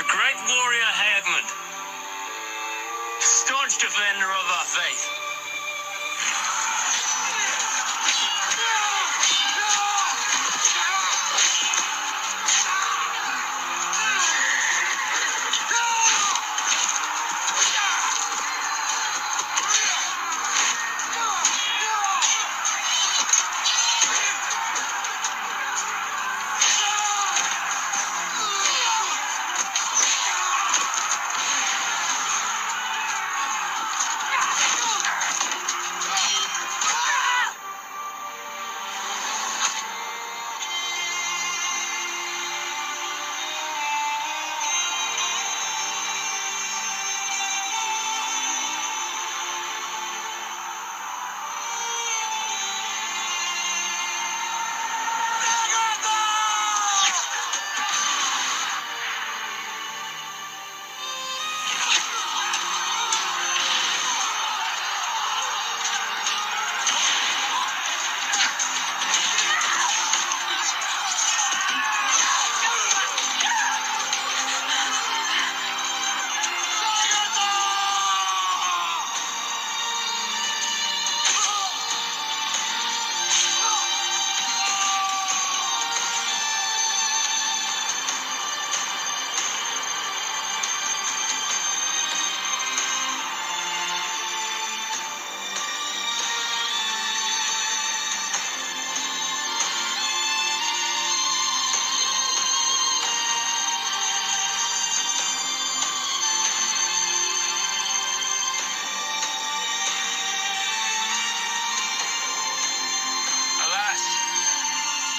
The great warrior Haegmund, staunch defender of our faith.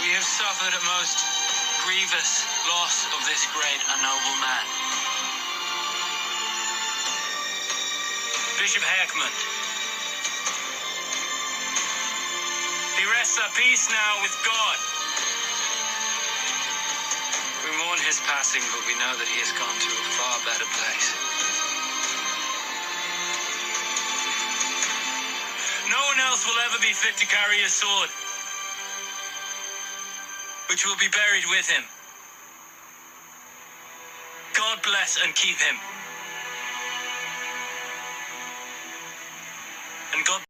We have suffered a most grievous loss of this great and noble man. Bishop Haegmund. He rests at peace now with God. We mourn his passing, but we know that he has gone to a far better place. No one else will ever be fit to carry a sword, which will be buried with him. God bless and keep him.